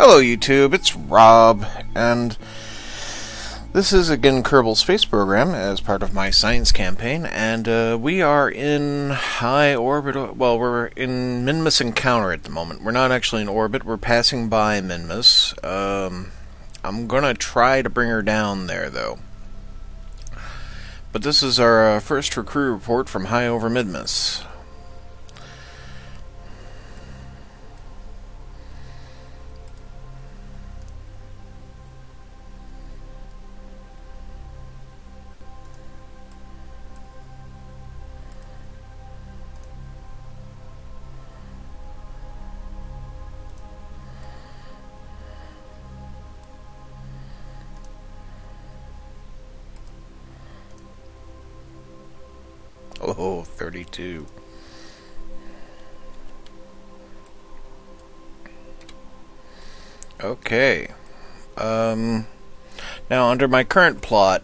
Hello YouTube, it's Rob, and this is again Kerbal Space Program as part of my science campaign, and we are in high orbit. Well, we're in Minmus Encounter at the moment. We're not actually in orbit, we're passing by Minmus. I'm gonna try to bring her down there, though. But this is our first crew report from high over Minmus. Oh, 32. Okay. Now, under my current plot,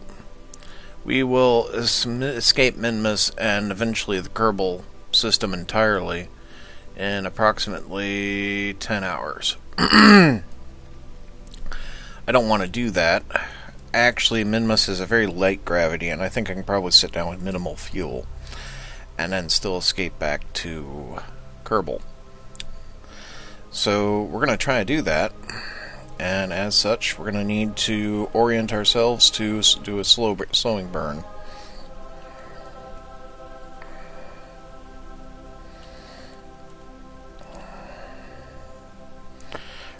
we will escape Minmus and eventually the Kerbal system entirely in approximately 10 hours. I don't want to do that. Actually, Minmus has a very light gravity, and I think I can probably sit down with minimal fuel and then still escape back to Kerbal. So we're going to try to do that, and as such, we're going to need to orient ourselves to do a slowing burn.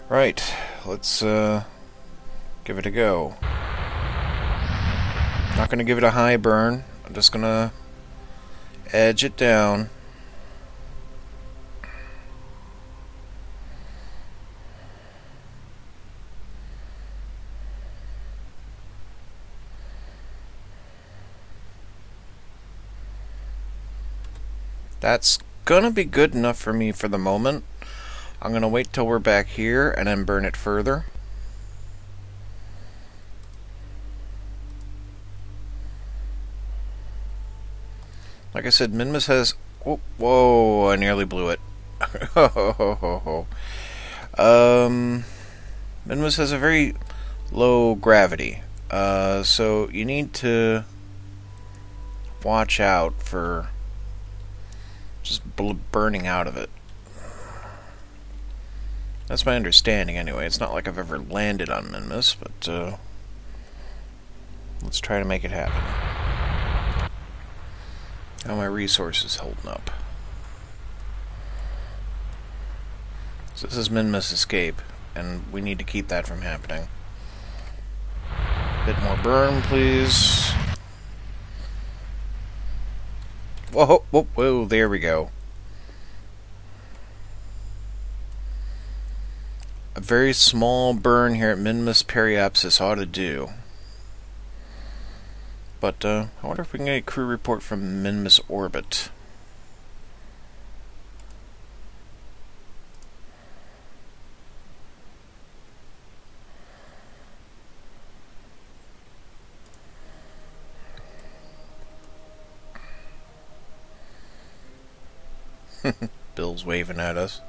Right, let's give it a go. Not going to give it a high burn, I'm just going to edge it down. That's gonna be good enough for me for the moment. I'm gonna wait till we're back here and then burn it further. Like I said, Minmus has... Whoa, I nearly blew it. Minmus has a very low gravity, so you need to watch out for just burning out of it. That's my understanding anyway. It's not like I've ever landed on Minmus, but let's try to make it happen. How are my resources holding up? So this is Minmus escape, and we need to keep that from happening. Bit more burn, please. Whoa, whoa, whoa, there we go. A very small burn here at Minmus Periapsis ought to do. But, I wonder if we can get a crew report from Minmus orbit. Bill's waving at us.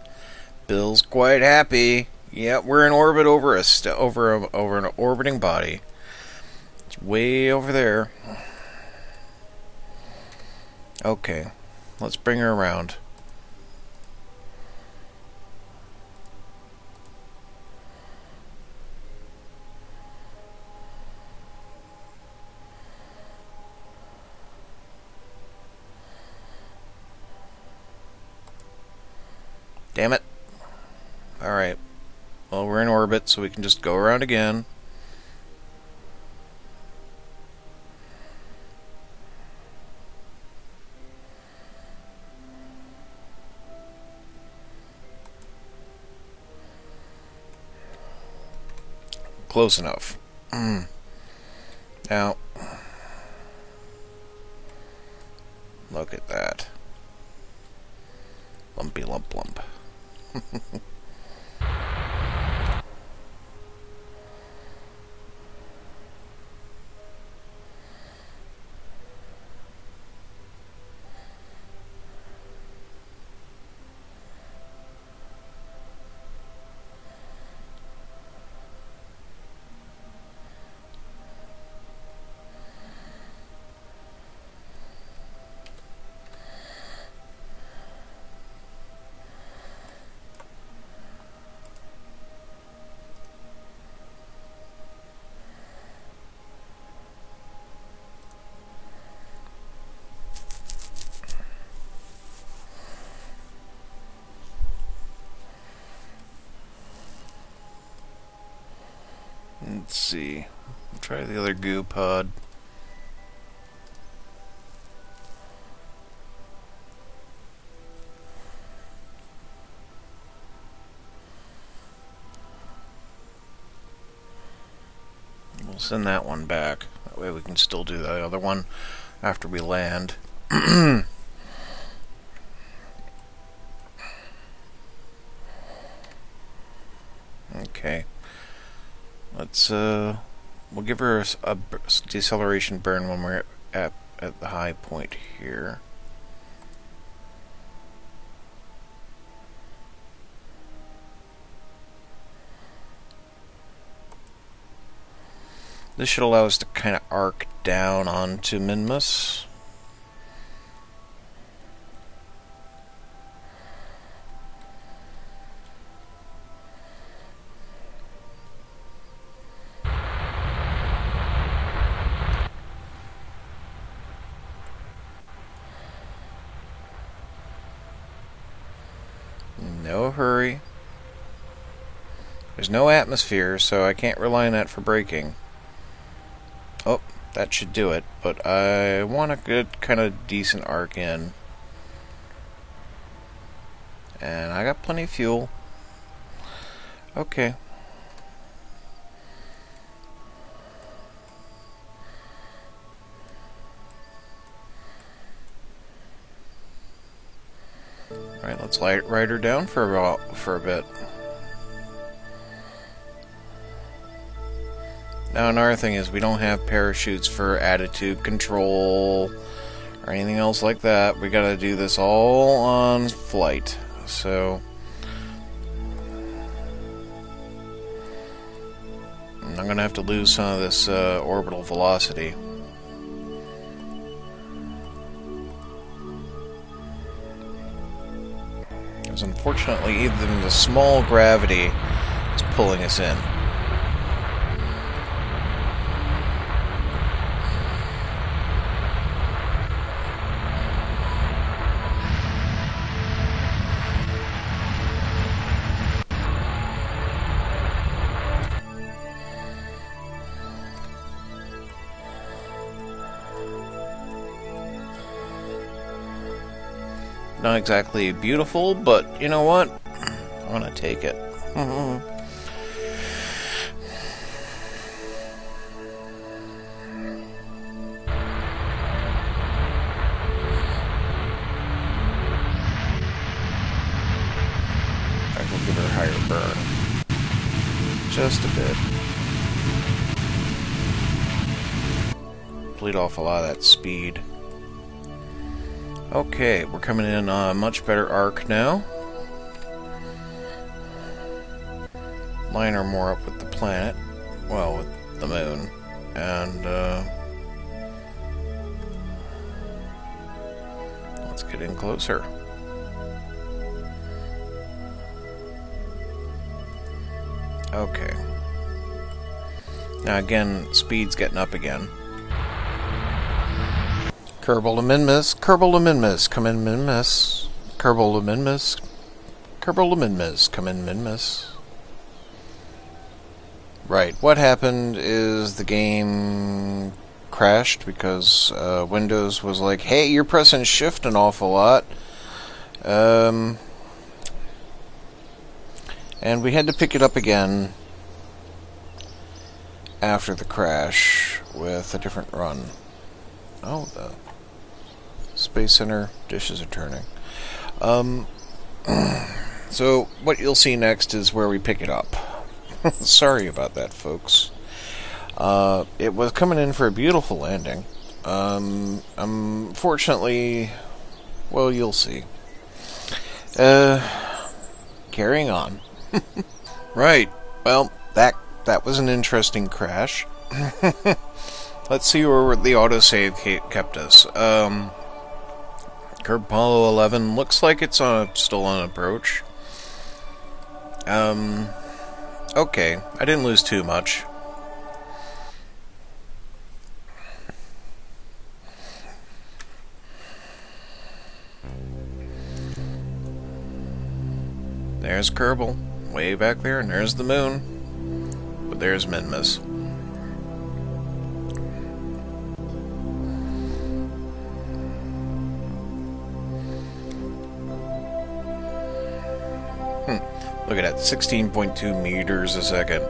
Bill's quite happy. Yeah, we're in orbit over an orbiting body. It's way over there. Okay, let's bring her around. Damn it. Alright. Well, we're in orbit, so we can just go around again. Close enough. Now, look at that. Lumpy lump lump. Let's see. Try the other goo pod. We'll send that one back. That way we can still do the other one after we land. Okay. Let's we'll give her a deceleration burn when we're at the high point here. This should allow us to kind of arc down onto Minmus. No hurry. There's no atmosphere, so I can't rely on that for braking. Oh, that should do it, but I want a good kind of decent arc in. And I got plenty of fuel. Okay. Alright, let's ride her down for a bit. Now another thing is we don't have parachutes for attitude control or anything else like that. We gotta do this all on flight. So I'm gonna have to lose some of this orbital velocity. Because unfortunately even the small gravity is pulling us in. Not exactly beautiful, but you know what? I'm gonna take it. I will give her a higher burn. Just a bit. Bleed off a lot of that speed. Okay, we're coming in on a much better arc now. Line her more up with the planet. Well, with the moon. And, let's get in closer. Okay. Now again, speed's getting up again. Kerbal to Minmus, Kerbal to Minmus, come in Minmus. Kerbal to Minmus, Kerbal to Minmus, come in Minmus. Right, what happened is the game crashed because Windows was like, hey, you're pressing shift an awful lot. And we had to pick it up again after the crash with a different run. Oh, the Space Center dishes are turning. So what you'll see next is where we pick it up. Sorry about that, folks. It was coming in for a beautiful landing. Unfortunately, well, you'll see. Carrying on. Right. Well, that was an interesting crash. Let's see where the autosave kept us. Kerbal 11 looks like it's still on approach. Okay, I didn't lose too much. There's Kerbal, way back there, and there's the moon. But there's Minmus. Look at that, 16.2 meters a second.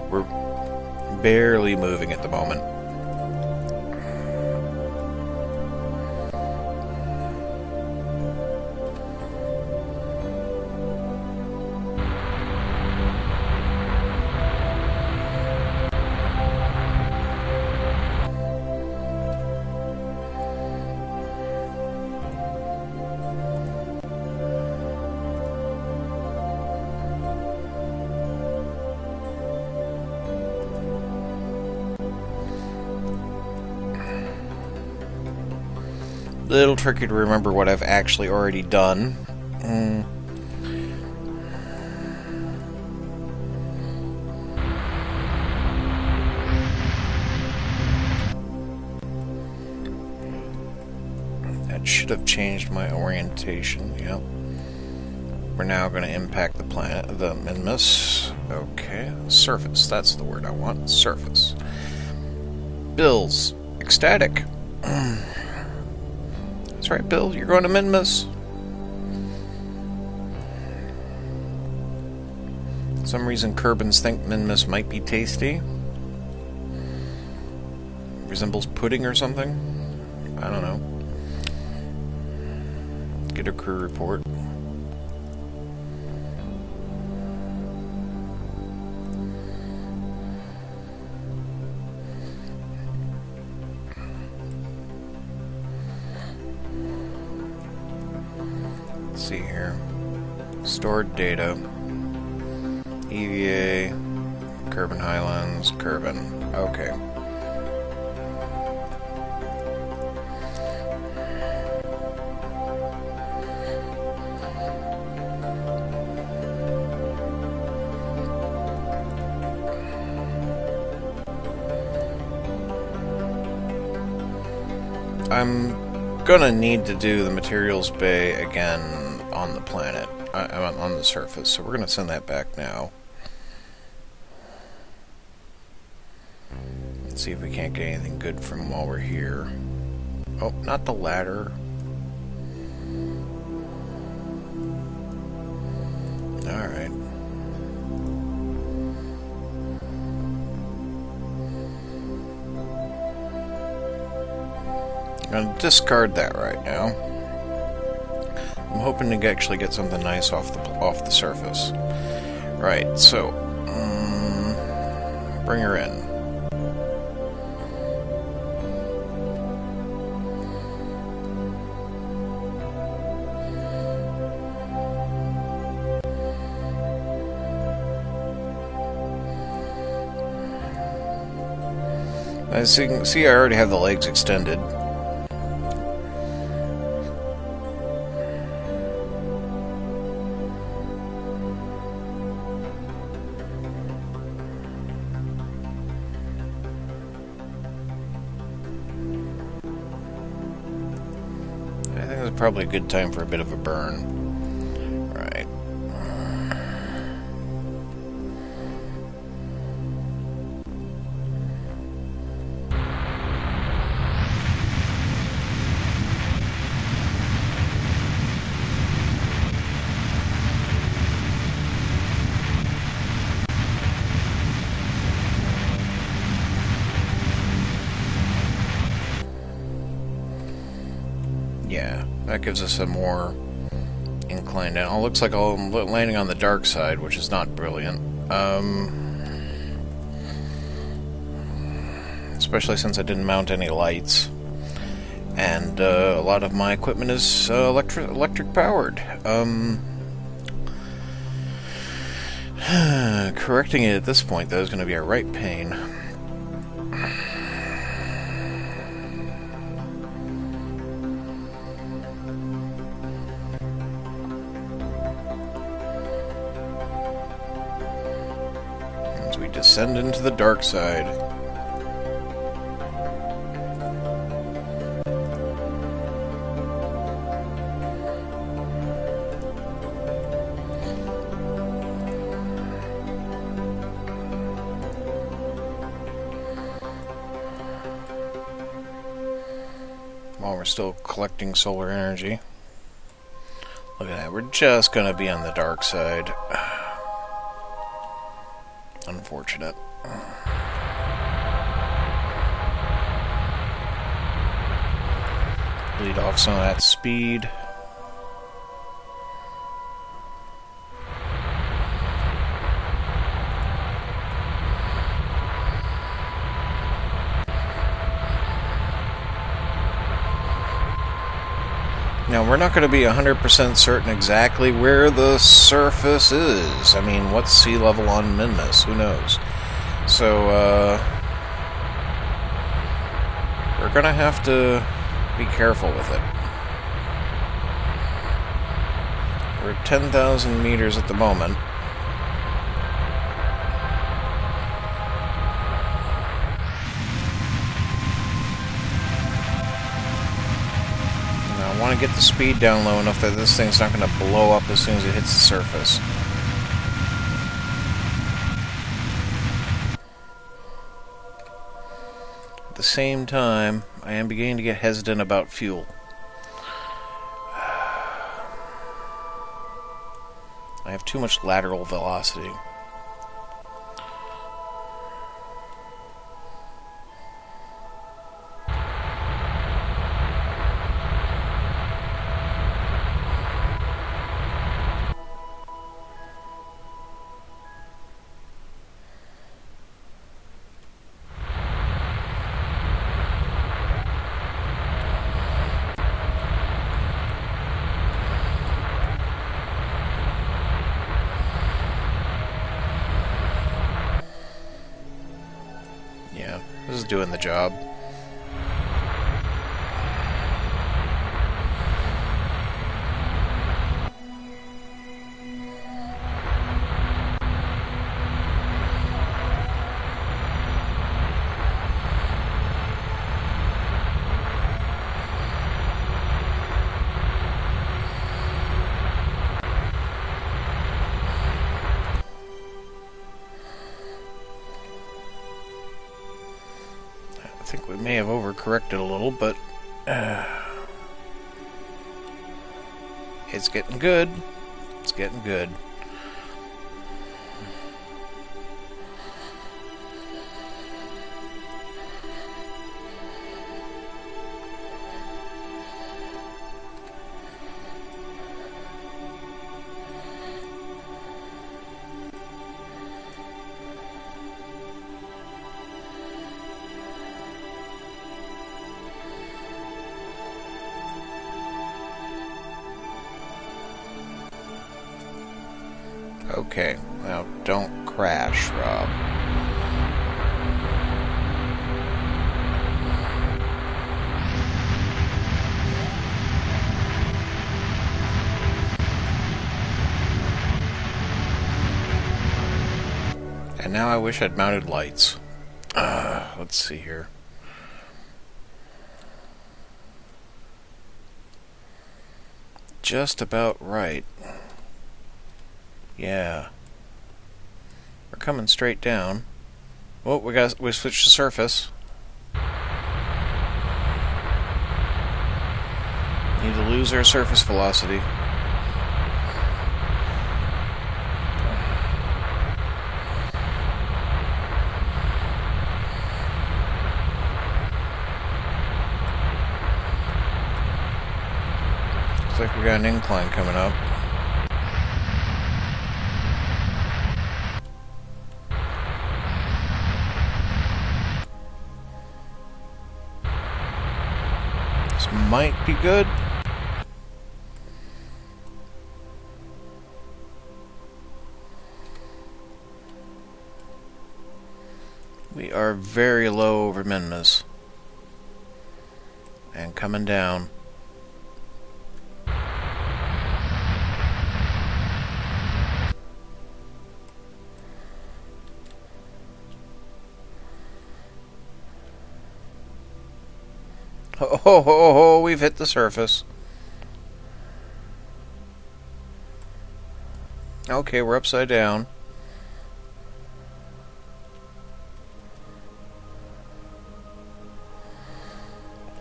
We're barely moving at the moment. Little tricky to remember what I've actually already done. That should have changed my orientation. Yep. We're now going to impact the planet, the Minmus. Okay, surface. That's the word I want. Surface. Bills. Ecstatic. That's right, Bill. You're going to Minmus. For some reason, Kerbans think Minmus might be tasty. Resembles pudding or something. I don't know. Get a crew report. Let's see here. Stored data. EVA. Kerbal Highlands. Kerbal. Okay. I'm gonna need to do the materials bay again on the planet, on the surface, so we're gonna send that back now. Let's see if we can't get anything good from while we're here. Oh, not the ladder. Alright. I'm going to discard that right now. I'm hoping to actually get something nice off the surface. Right, so bring her in. As you can see, I already have the legs extended. Probably a good time for a bit of a burn. Right. Yeah. That gives us a more inclined angle. It looks like I'm landing on the dark side, which is not brilliant. Especially since I didn't mount any lights. And a lot of my equipment is electric powered. Correcting it at this point, though, is going to be a right pain. Descend into the dark side. while we're still collecting solar energy. Look at that, we're just gonna be on the dark side. Unfortunate. Bleed off some of that speed. Now, we're not going to be 100% certain exactly where the surface is. I mean, what's sea level on Minmus? Who knows? So, we're going to have to be careful with it. We're at 10,000 meters at the moment. I want to get the speed down low enough that this thing's not going to blow up as soon as it hits the surface. At the same time, I am beginning to get hesitant about fuel. I have too much lateral velocity. Yeah, this is doing the job. I think we may have overcorrected a little, but it's getting good. It's getting good. Okay, now don't crash, Rob. And now I wish I'd mounted lights. Let's see here. Just about right. Yeah. We're coming straight down. Oh, we switched the surface. Need to lose our surface velocity. Looks like we got an incline coming up. Might be good. We are very low over Minmus. And coming down. Oh, we've hit the surface. Okay, we're upside down.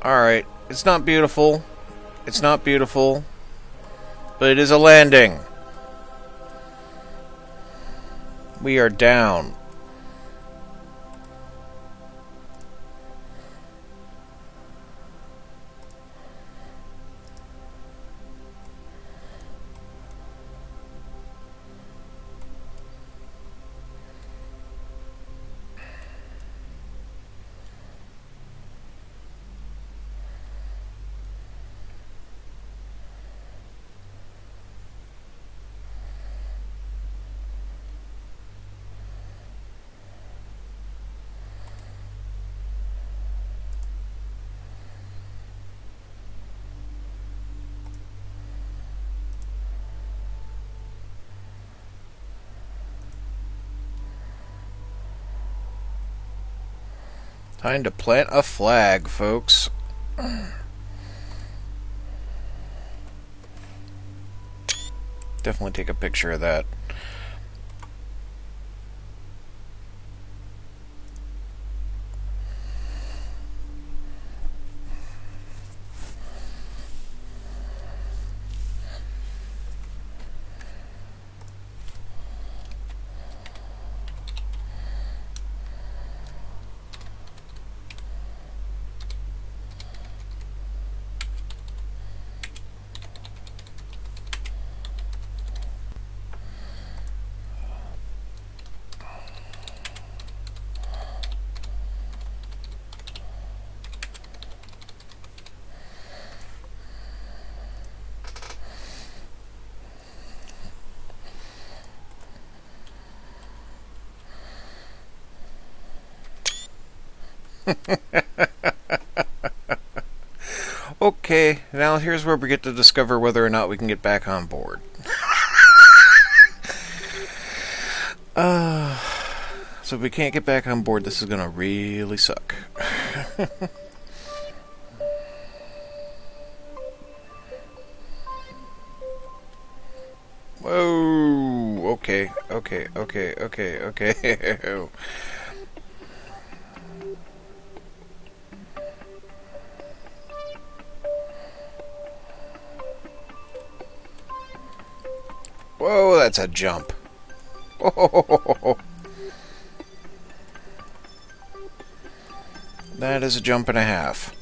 Alright, It's not beautiful. It's not beautiful. But it is a landing. We are down. Time to plant a flag, folks. Definitely take a picture of that. Okay, now here's where we get to discover whether or not we can get back on board. So if we can't get back on board, this is gonna really suck. Whoa, okay. Whoa, that's a jump. Oh, that is a jump and a half.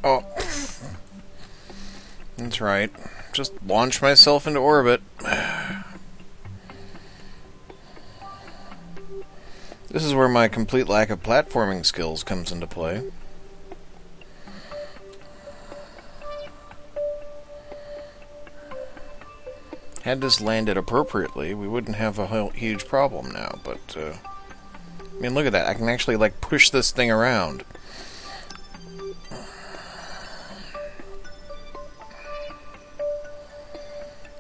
Oh, that's right. Just launch myself into orbit. This is where my complete lack of platforming skills comes into play. Had this landed appropriately, we wouldn't have a huge problem now, but, I mean, look at that. I can actually, like, push this thing around.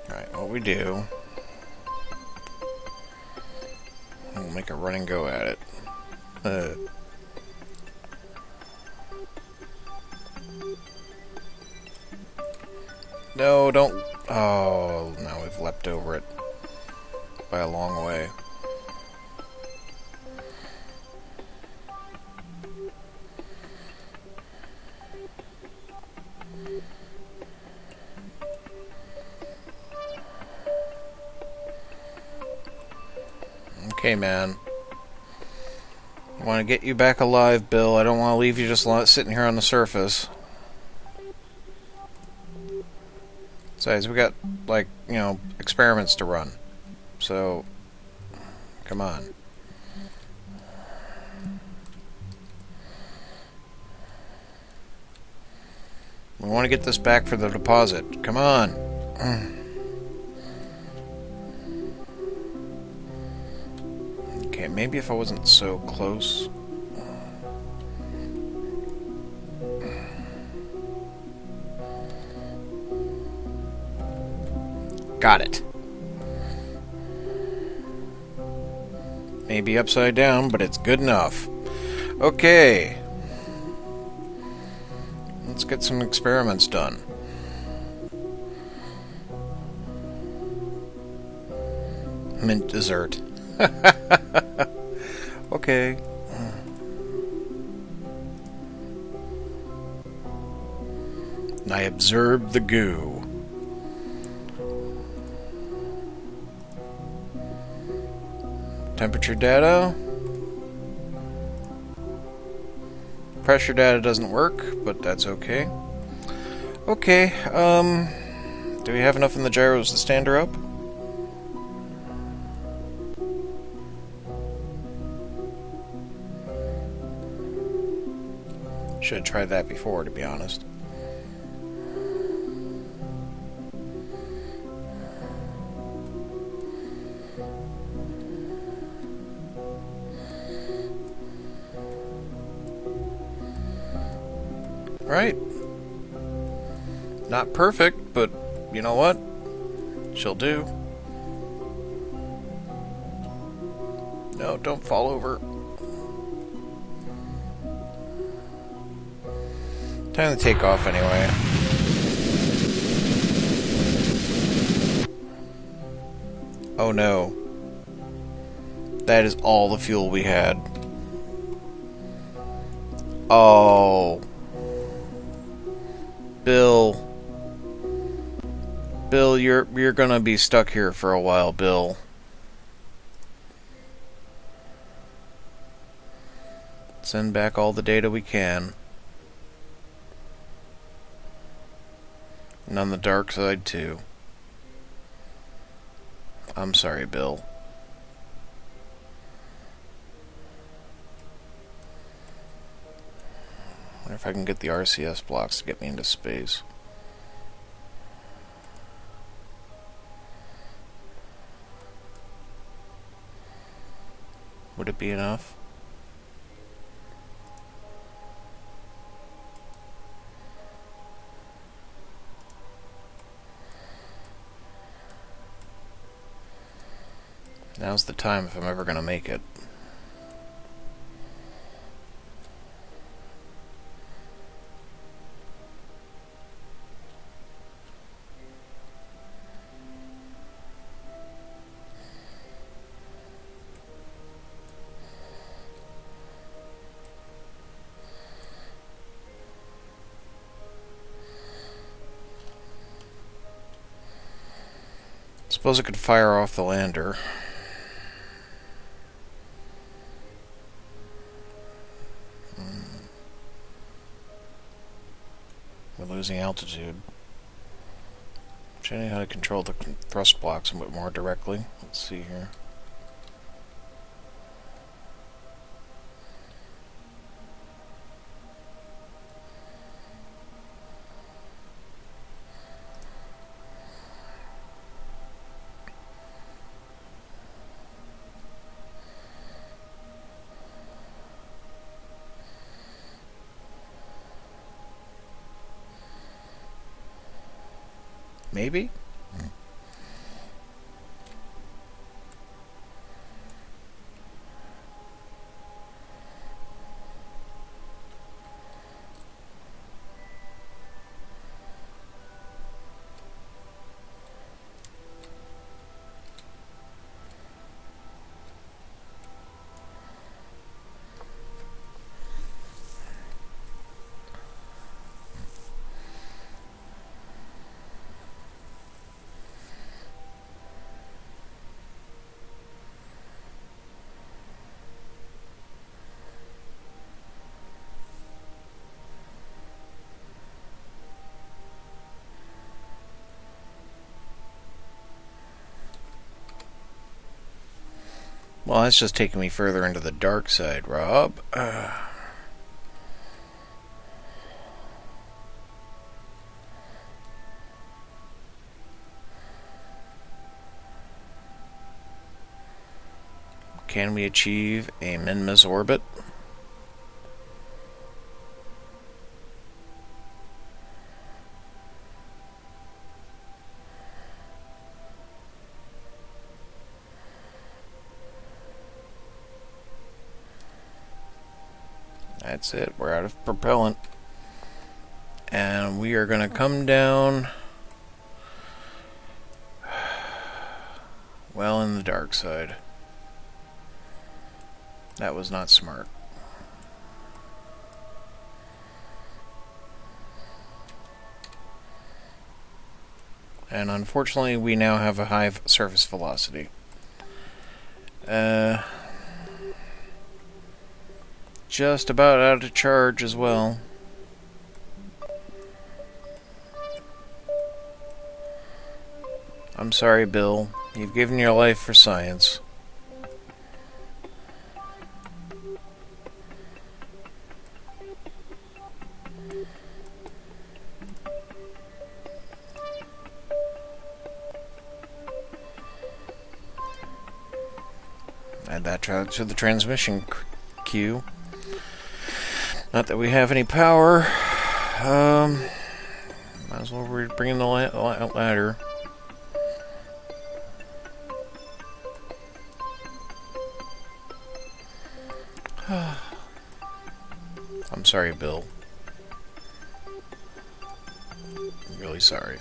Alright, what we do... We'll make a run and go at it. No, don't... Oh, now we've leapt over it. By a long way. Okay, man. I want to get you back alive, Bill. I don't want to leave you just sitting here on the surface. Besides, we got, like, you know, experiments to run. So, come on. We want to get this back for the deposit. Come on. Okay, maybe if I wasn't so close. Got it. Maybe upside down, but it's good enough. Okay. Let's get some experiments done. Mint dessert. Okay. I observed the goo. Temperature data. Pressure data doesn't work, but that's okay. Okay, do we have enough in the gyros to stand her up? Should have tried that before, to be honest. Right. Not perfect, but you know what? She'll do. No, don't fall over. Time to take off anyway. Oh no. That is all the fuel we had. Oh. Bill. Bill, you're gonna be stuck here for a while, Bill. Send back all the data we can. And on the dark side, too. I'm sorry, Bill. I wonder if I can get the RCS blocks to get me into space. Would it be enough? Now's the time if I'm ever gonna make it. Suppose I could fire off the lander. We're losing altitude. Should I know how to control the thrust blocks a bit more directly? Let's see here. Maybe? Well, that's just taking me further into the dark side, Rob. Can we achieve a Minmus orbit? That's it. We're out of propellant. And we are going to come down well in the dark side. That was not smart. And unfortunately, we now have a high surface velocity. Just about out of charge as well. I'm sorry, Bill. You've given your life for science. Add that to the transmission queue. Not that we have any power. Might as well bring in the ladder. I'm sorry, Bill. I'm really sorry.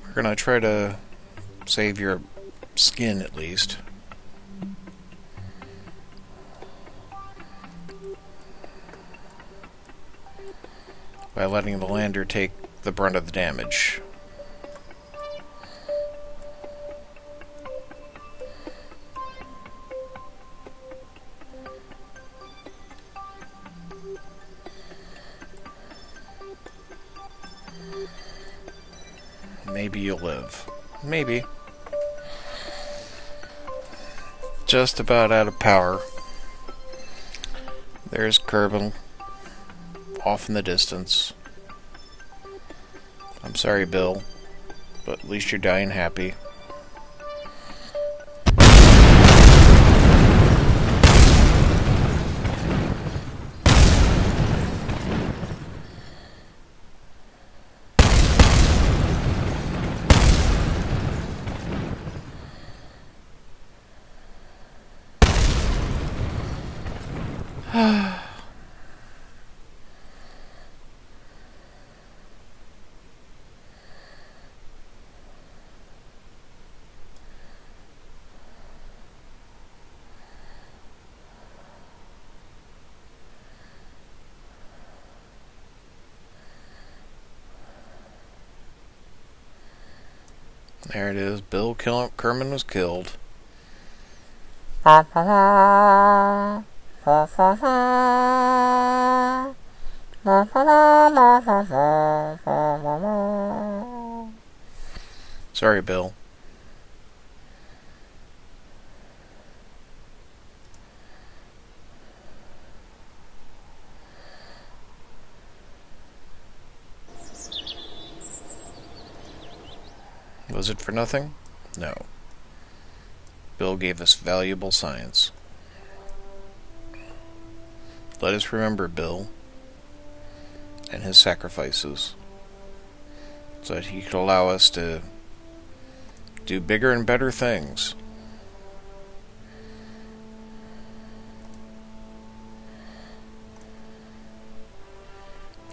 We're gonna try to save your skin, at least. By letting the lander take the brunt of the damage. Maybe you'll live. Maybe. Just about out of power. There's Kerbal. Off in the distance. I'm sorry, Bill, but at least you're dying happy. There it is. Kerman was killed. Sorry, Bill. Was it for nothing? No. Bill gave us valuable science. Let us remember Bill and his sacrifices so that he could allow us to do bigger and better things.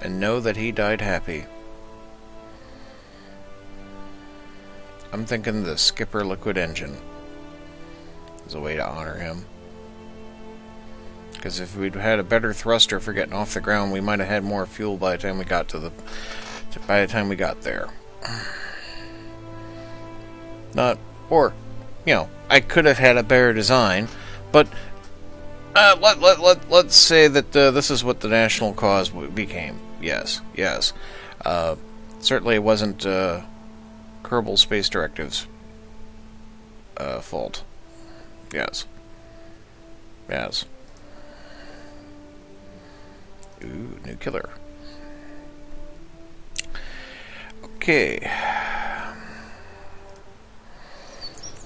And know that he died happy. I'm thinking the Skipper liquid engine is a way to honor him. Because if we'd had a better thruster for getting off the ground, we might have had more fuel by the time we got there. I could have had a better design, but let's say that this is what the national cause became. Yes. Certainly it wasn't Kerbal Space Directive's fault. Yes. Ooh, new killer. Okay.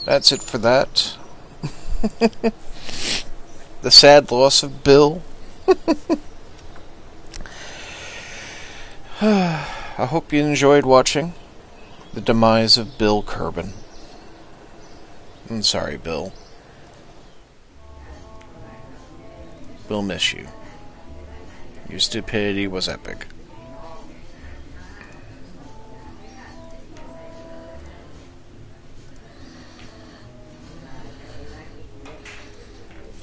That's it for that. The sad loss of Bill. I hope you enjoyed watching the demise of Bill Kerbal. I'm sorry, Bill. We'll miss you. Your stupidity was epic.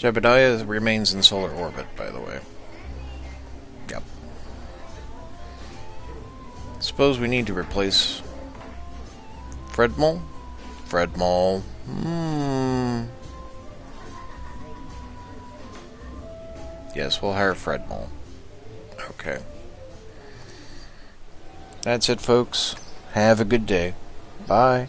Jebediah remains in solar orbit, by the way. Yep. Suppose we need to replace Fredmol? Fredmol. Yes, we'll hire Fredmol. Okay. That's it, folks. Have a good day. Bye.